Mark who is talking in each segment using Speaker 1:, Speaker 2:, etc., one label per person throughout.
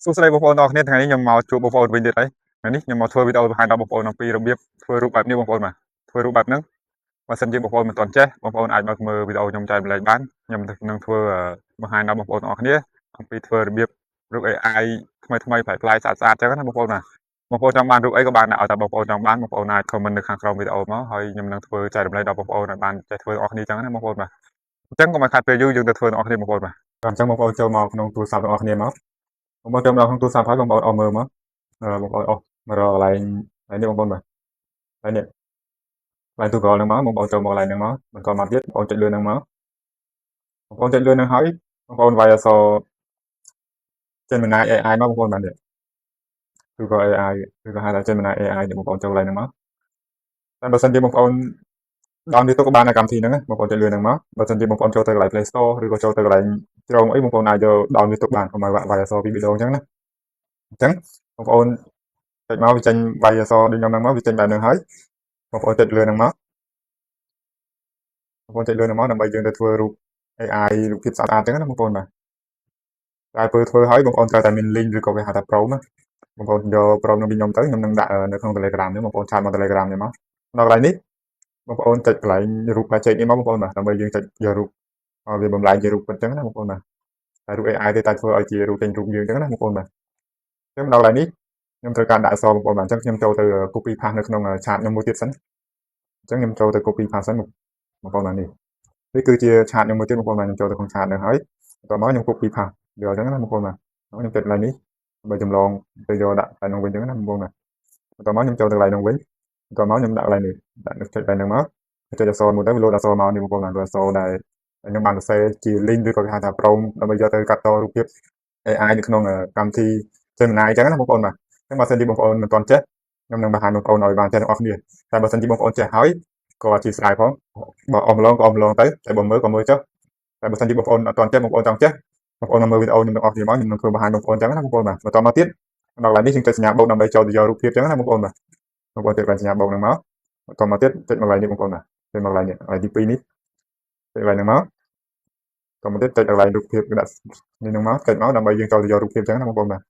Speaker 1: សួស្តីបងប្អូនអរគ្នាថ្ងៃនេះខ្ញុំមកជួបបងប្អូនវិញទៀតហើយថ្ងៃនេះខ្ញុំមកធ្វើវីដេអូបង្ហាញដល់បងប្អូនអំពីរបៀបធ្វើរូបបែបនេះបងប្អូនបាទធ្វើរូបបែបហ្នឹងបើសិនជាបងប្អូនមិនទាន់ចេះបងប្អូនអាចមកមើលវីដេអូខ្ញុំចែករំលែកបានខ្ញុំនឹងធ្វើបង្ហាញដល់បងប្អូនអរគ្នាអំពីធ្វើរបៀបរូប AI ថ្មីប្លែកៗស្អាតៗចឹងណាបងប្អូនបាទបងប្អូនចង់បានរូបអីក៏បានដែរឲ្យតែបងប្អូនចង់បានបងប្អូនអាច comment នៅខាងក្រោមវីដេអូមកហើយខ្ញុំនឹងធ្វើចែករំលែកដល់បងប្អូនឲ្យបានចេះធ្វើអរគ្នាចឹងណាបងប្អូនបាទអញ្ចឹងកុំឲ្យខាតពេលយូរយើងទៅធ្វើទាំងអស់គ្នាបងប្អូនបាទអញ្ចឹងបងប្អូនចូលមកក្នុងទូរស័ព្ទទាំងអស់គ្នាមកបងប្អូនចូលមកក្នុងទូរស័ព្ទហើយបងប្អូនអស់មើលមកបងប្អូនអស់មករកកន្លែងនេះបងប្អូនបាទហើយនេះកន្លែងទូកលហ្នឹងមកបងប្អូនចូលមកកន្លែងហ្នឹងមកបន្តមកទៀតបងប្អូនចុចលើហ្នឹងមកបងប្អូនចុចលើហ្នឹងហើយបងប្អូនវាយអក្សរ Gemini AI មកបងប្អូនបាទនេះទូកល AI ឬក៏ហៅថា Gemini AI នេះបងប្អូនចូលកន្លែងហ្នឹងមកតែបើសិនជាបងប្អូនdownload ទុកក៏បានដែរកម្មវិធីហ្នឹងបងប្អូនចុចលើហ្នឹងមកបើសិនជាបងប្អូនចូលទៅកន្លែង Play Store ឬក៏ចូលទៅកន្លែងជ្រងអីបងប្អូនអាចយក download ទុកបានកុំឲ្យវាយអក្សរពីវីដេអូអញ្ចឹងណាអញ្ចឹងបងប្អូនចុចមកវាចេញវាយអក្សរដូចខ្ញុំហ្នឹងមកវាចេញបែបហ្នឹងហើយបងប្អូនចុចលើហ្នឹងមកបងប្អូនចុចលើហ្នឹងមកដើម្បីយើងទៅធ្វើរូប AI រូបភាពស្អាតៗអញ្ចឹងណាបងប្អូនបាទតែពេលធ្វើហើយបងប្អូនត្រូវតែមាន link ឬក៏គេហៅថា Prompt ណាបងប្អូនយក Prompt នឹងពីខ្ញុំទៅខ្ញុំនឹងដាក់នៅក្នុង Telegram នេះបងប្អូនឆាតមក Telegram នេះមកដល់កន្លែងនេះបងប្អូនចុចកន្លែងរូប project នេះមកបងប្អូនបាទដើម្បីយើងចុចយករូបឲ្យវាបំលែងជារូបពិតអញ្ចឹងណាបងប្អូនបាទតែរូប AI ទេតែធ្វើឲ្យជារូបចេញរូបយើងអញ្ចឹងណាបងប្អូនបាទអញ្ចឹងដល់កន្លែងនេះខ្ញុំត្រូវការដាក់អក្សរបងប្អូនបាទអញ្ចឹងខ្ញុំចូលទៅ copy paste នៅក្នុង chat ខ្ញុំមួយទៀតសិនអញ្ចឹងខ្ញុំចូលទៅ copy paste សិនបងប្អូនបាទនេះគឺជា chat ខ្ញុំមួយទៀតបងប្អូនបាទខ្ញុំចូលទៅក្នុង chat ហ្នឹងហើយបន្ទាប់មកខ្ញុំ copy paste យកអញ្ចឹងណាបងប្អូនបាទខ្ញុំចុចកន្លែងនេះដើម្បីចម្លងទៅយកដាក់តែក្នុងវិញអញ្ចឹងណាបងប្អូនបាទបន្ទាប់មកខ្ញុំចូលទៅកន្លែងហ្នឹងវិញបន្ទាប់មកខ្ញុំដាក់កន្លែងនេះដាក់ចុចកន្លែងហ្នឹងមកចុចអក្សរមួយទៅវាលោតអក្សរមកនេះបងប្អូនបាទលោតអក្សរដែលខ្ញុំបានសរសេរជា link ឬក៏គេហៅថា prompt ដើម្បីយកទៅកាត់តរូបភាព AI នៅក្នុងកម្មវិធី Gemini អញ្ចឹងណាបងប្អូនបាទអញ្ចឹងបើសិនជាបងប្អូនមិនទាន់ចេះខ្ញុំនឹងបង្ហាញបងប្អូនឲ្យបានចេះទាំងអស់គ្នាតែបើសិនជាបងប្អូនចេះហើយក៏អធិស្ឋានផងបើអស់ម្លងក៏អស់ម្លងទៅតែបើមើលក៏មើលចុះតែបើសិនជាបងប្អូនអត់ទាន់ចេះបងប្អូនចង់ចេះបងប្អូនមើលវីដេអូខ្ញុំទាំងអស់គ្នាមកខ្ញុំនឹងធ្វើបង្ហាញបងប្អូនអញ្ចឹងណាបងប្អូនបាទបន្តមកទៀតដល់កន្លែងនេះយើងចុចសញ្ញាបូកដើម្បីចូលទៅយករូបភាពអញ្ចឹងណាបងប្អូនបាទបងប្អូនចុចកន្លែងសញ្ញាបូកហ្នឹងមកបន្តមកទៀតចុចមកកន្លែងនេះបងប្អូនបាទចុចមកកន្លែងនេះកន្លែងទី2នេះចុចកន្លែងហ្នឹងមកបន្តមកទៀតចុចកន្លែងរូបភាពដាក់នេះហ្នឹងមកចុចមកដើម្បីយើងចូលទៅយករូបភាពអញ្ចឹងណាបងប្អូនបាទ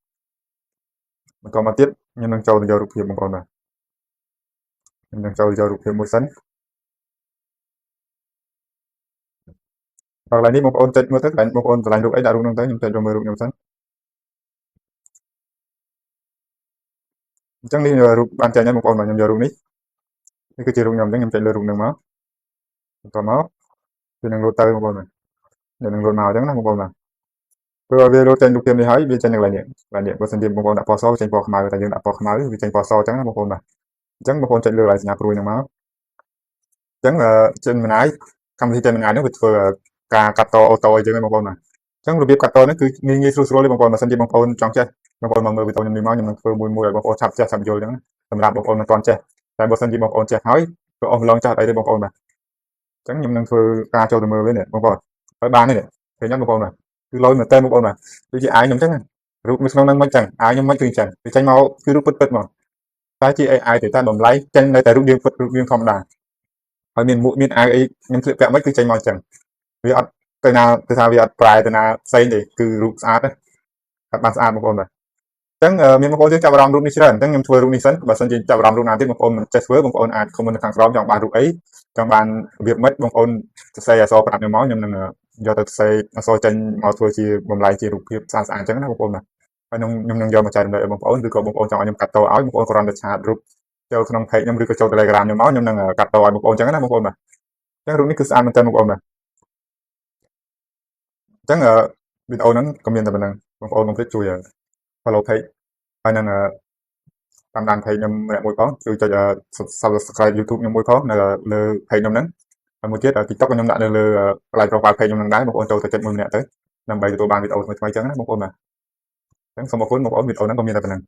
Speaker 1: បន្តមកទៀតខ្ញុំនឹងចូលទៅយករូបភាពបងប្អូនបាទខ្ញុំនឹងចូលទៅយករូបភាពមួយសិនដល់កន្លែងនេះបងប្អូនចុចមើលទៅកន្លែងបងប្អូនឆ្លាញ់រូបអីដាក់រូបហ្នឹងទៅខ្ញុំចុចមើលរូបខ្ញុំសិនអញ្ចឹងនេះរូបបានចេញហើយបងប្អូនបាទខ្ញុំយករូបនេះនេះគឺជារូបខ្ញុំអញ្ចឹងខ្ញុំចុចលើរូបហ្នឹងមកបន្តមកវានឹងលោតទៅបងប្អូនបាទវានឹងលោតមកអញ្ចឹងណាបងប្អូនបាទព្រោះវាលោតចេញរូបភាពនេះហើយវាចេញនៅកន្លែងនេះបើសិនជាបងប្អូនដាក់ពណ៌សវាចេញពណ៌ខ្មៅតែយើងដាក់ពណ៌ខ្មៅវាចេញពណ៌សអញ្ចឹងណាបងប្អូនបាទអញ្ចឹងបងប្អូនចុចលើកន្លែងសញ្ញាព្រួយហ្នឹងមកអញ្ចឹងGemini កម្មវិធី Gemini ហ្នឹងវាធ្វើការកាត់តអូតូអីចឹងបងប្អូនបាទអញ្ចឹងរបៀបកាត់តហ្នឹងគឺងាយស្រួលទេបងប្អូនបើសិនជាបងប្អូនចង់ចេះបងប្អូនមកមើលវីដេអូខ្ញុំនេះមកខ្ញុំនឹងធ្វើមួយឲ្យបងប្អូនឆាប់ចេះឆាប់យល់អញ្ចឹងសម្រាប់បងប្អូនមិនទាន់ចេះតែបើសិនជាបងប្អូនចេះហើយក៏អស់ម្លងចាស់អីទេបងប្អូនបាទអញ្ចឹងខ្ញុំនឹងធ្វើការចូលទៅមើលវិញបងប្អូនហើយបានទេឃើញអត់បងប្អូនបាទគឺលយមែនតើបងប្អូនបាទដូចជាអាយខ្ញុំអញ្ចឹងរូបនៅក្នុងហ្នឹងមិនអញ្ចឹងអាយខ្ញុំមិនគឺអញ្ចឹងវាចេញមកគឺរូបពិតមកតែជា AI ទេតែបំលែងចេញនៅតែរូបយើងពិតរូបយើងធម្មតាហើយមានមួកមានអាវអីខ្ញុំស្លៀកពាក់មិនគឺចេញមកអញ្ចឹងវាអត់ទៅណាទៅថាវាអត់ប្រែទៅណាផ្សេងទេគឺរូបស្អាតអត់បានស្អាតបងប្អូនបាទអញ្ចឹងមានបងប្អូនយើងចាប់អារម្មណ៍រូបនេះច្រើនអញ្ចឹងខ្ញុំធ្វើរូបនេះសិនបើសិនជាចាប់អារម្មណ៍រូបណាទៀតបងប្អូនមិនចេះធ្វើបងប្អូនអាច comment នៅខាងក្រោមចង់បានរូបអីចង់បានរបៀបម៉េចបងប្អូនសរសេរអក្សរប្រាប់ខ្ញុំមកខ្ញុំនឹងយកទៅសរសេរអក្សរចេញមកធ្វើជាបំលែងជារូបភាពស្អាតៗអញ្ចឹងណាបងប្អូនបាទហើយខ្ញុំនឹងយកមកចែករំលែកឲ្យបងប្អូនឬក៏បងប្អូនចង់ឲ្យខ្ញុំកាត់តឲ្យបងប្អូនគ្រាន់តែឆាតរូបចូលក្នុង page ខ្ញុំឬក៏ចូល Telegram ខ្ញុំមកខ្ញុំនឹងកាត់តឲ្យបងប្អូនអញ្ចឹងណាបងប្អូនបាទអញ្ចឹងរូបនេះគឺស្អាតមែនទែនបងប្អូនបាទអញ្ចឹងវីដេអូហ្នឹងក៏មានតែប៉ុណ្្នឹងបងប្អូនកុំភ្លេចជួយ follow page ហើយនឹងតាមដាន page ខ្ញុំម្នាក់មួយផងជួយចុច subscribe YouTube ខ្ញុំមួយផងនៅលើ page ខ្ញុំហ្នឹងហើយមួយទៀត TikTok ខ្ញុំដាក់នៅលើកន្លែង profile page ខ្ញុំហ្នឹងដែរបងប្អូនចូលទៅចុចមួយម្នាក់ទៅដើម្បីទទួលបានវីដេអូថ្មីៗអញ្ចឹងណាបងប្អូនបាទអញ្ចឹងសូមអរគុណបងប្អូនវីដេអូហ្នឹងក៏មានតែប៉ុណ្្នឹង